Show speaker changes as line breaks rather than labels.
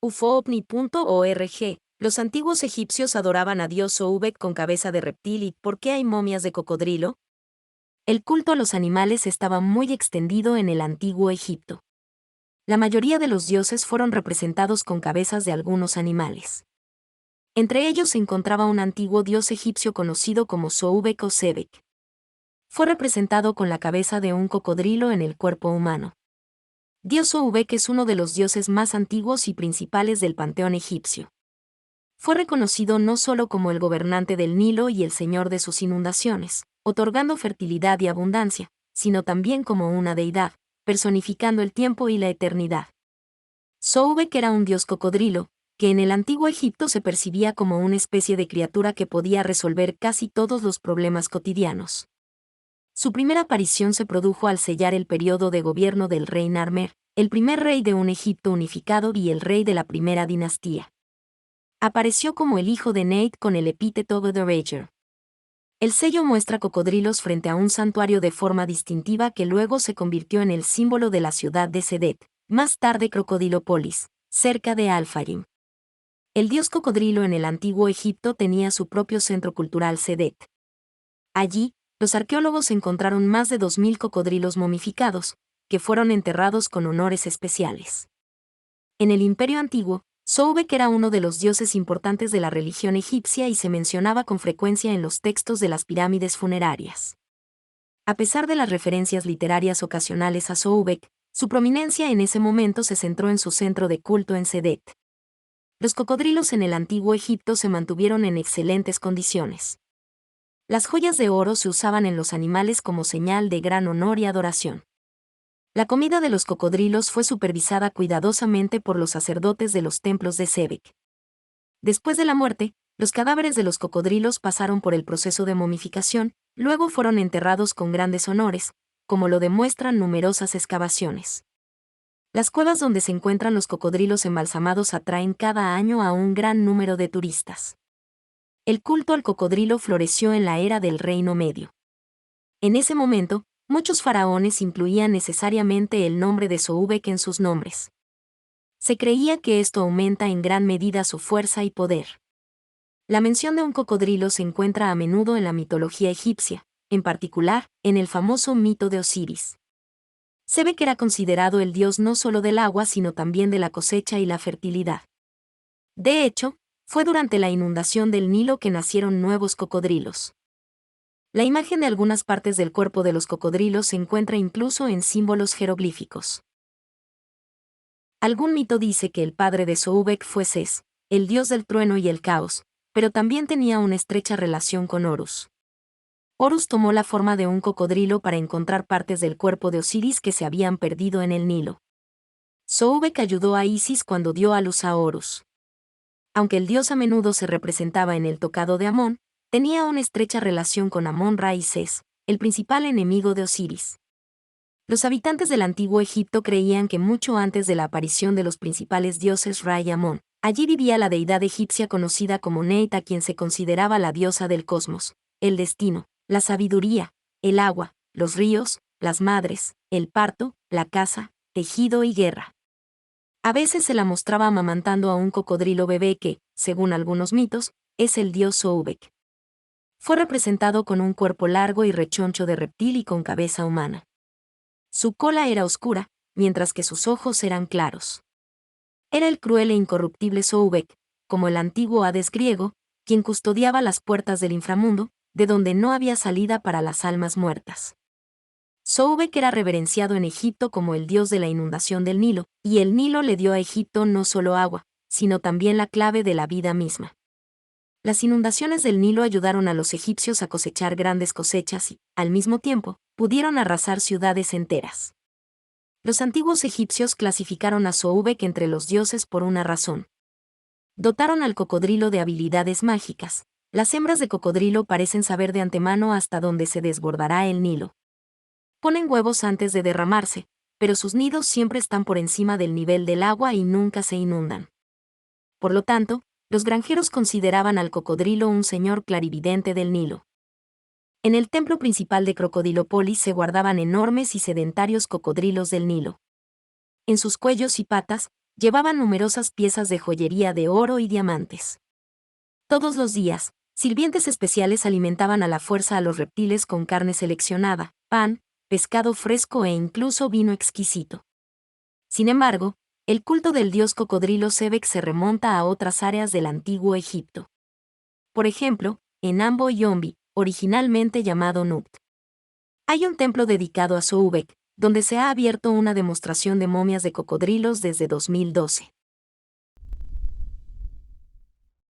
ufoovni.org. Los antiguos egipcios adoraban a dios Soubek con cabeza de reptil. ¿Y por qué hay momias de cocodrilo? El culto a los animales estaba muy extendido en el antiguo Egipto. La mayoría de los dioses fueron representados con cabezas de algunos animales. Entre ellos se encontraba un antiguo dios egipcio conocido como Soubek o Sebek. Fue representado con la cabeza de un cocodrilo en el cuerpo humano. Dios Soubek es uno de los dioses más antiguos y principales del panteón egipcio. Fue reconocido no solo como el gobernante del Nilo y el señor de sus inundaciones, otorgando fertilidad y abundancia, sino también como una deidad, personificando el tiempo y la eternidad. Soubek era un dios cocodrilo, que en el antiguo Egipto se percibía como una especie de criatura que podía resolver casi todos los problemas cotidianos. Su primera aparición se produjo al sellar el periodo de gobierno del rey Narmer, el primer rey de un Egipto unificado y el rey de la primera dinastía. Apareció como el hijo de Neit con el epíteto Goderager. El sello muestra cocodrilos frente a un santuario de forma distintiva que luego se convirtió en el símbolo de la ciudad de Sedet, más tarde Crocodilópolis, cerca de Al-Farim. El dios cocodrilo en el antiguo Egipto tenía su propio centro cultural Sedet. Allí, los arqueólogos encontraron más de 2000 cocodrilos momificados, que fueron enterrados con honores especiales. En el Imperio Antiguo, Soubek era uno de los dioses importantes de la religión egipcia y se mencionaba con frecuencia en los textos de las pirámides funerarias. A pesar de las referencias literarias ocasionales a Soubek, su prominencia en ese momento se centró en su centro de culto en Sedet. Los cocodrilos en el antiguo Egipto se mantuvieron en excelentes condiciones. Las joyas de oro se usaban en los animales como señal de gran honor y adoración. La comida de los cocodrilos fue supervisada cuidadosamente por los sacerdotes de los templos de Sebek. Después de la muerte, los cadáveres de los cocodrilos pasaron por el proceso de momificación, luego fueron enterrados con grandes honores, como lo demuestran numerosas excavaciones. Las cuevas donde se encuentran los cocodrilos embalsamados atraen cada año a un gran número de turistas. El culto al cocodrilo floreció en la era del Reino Medio. En ese momento, muchos faraones incluían necesariamente el nombre de Soubek en sus nombres. Se creía que esto aumenta en gran medida su fuerza y poder. La mención de un cocodrilo se encuentra a menudo en la mitología egipcia, en particular, en el famoso mito de Osiris. Sebek era considerado el dios no solo del agua sino también de la cosecha y la fertilidad. De hecho, fue durante la inundación del Nilo que nacieron nuevos cocodrilos. La imagen de algunas partes del cuerpo de los cocodrilos se encuentra incluso en símbolos jeroglíficos. Algún mito dice que el padre de Soubek fue Ses, el dios del trueno y el caos, pero también tenía una estrecha relación con Horus. Horus tomó la forma de un cocodrilo para encontrar partes del cuerpo de Osiris que se habían perdido en el Nilo. Soubek ayudó a Isis cuando dio a luz a Horus. Aunque el dios a menudo se representaba en el tocado de Amón, tenía una estrecha relación con Amón-Ra y Ses, el principal enemigo de Osiris. Los habitantes del antiguo Egipto creían que mucho antes de la aparición de los principales dioses Ra y Amón, allí vivía la deidad egipcia conocida como Neit, a quien se consideraba la diosa del cosmos, el destino, la sabiduría, el agua, los ríos, las madres, el parto, la caza, tejido y guerra. A veces se la mostraba amamantando a un cocodrilo bebé que, según algunos mitos, es el dios Soubek. Fue representado con un cuerpo largo y rechoncho de reptil y con cabeza humana. Su cola era oscura, mientras que sus ojos eran claros. Era el cruel e incorruptible Soubek, como el antiguo Hades griego, quien custodiaba las puertas del inframundo, de donde no había salida para las almas muertas. Soubek era reverenciado en Egipto como el dios de la inundación del Nilo, y el Nilo le dio a Egipto no solo agua, sino también la clave de la vida misma. Las inundaciones del Nilo ayudaron a los egipcios a cosechar grandes cosechas y, al mismo tiempo, pudieron arrasar ciudades enteras. Los antiguos egipcios clasificaron a Soubek entre los dioses por una razón. Dotaron al cocodrilo de habilidades mágicas. Las hembras de cocodrilo parecen saber de antemano hasta dónde se desbordará el Nilo. Ponen huevos antes de derramarse, pero sus nidos siempre están por encima del nivel del agua y nunca se inundan. Por lo tanto, los granjeros consideraban al cocodrilo un señor clarividente del Nilo. En el templo principal de Crocodilópolis se guardaban enormes y sedentarios cocodrilos del Nilo. En sus cuellos y patas, Llevaban numerosas piezas de joyería de oro y diamantes. Todos los días, sirvientes especiales alimentaban a la fuerza a los reptiles con carne seleccionada, pan, pescado fresco e incluso vino exquisito. Sin embargo, el culto del dios cocodrilo Sebek se remonta a otras áreas del antiguo Egipto. Por ejemplo, en Ambo Yombi, originalmente llamado Nubt. Hay un templo dedicado a Soubek, donde se ha abierto una demostración de momias de cocodrilos desde 2012.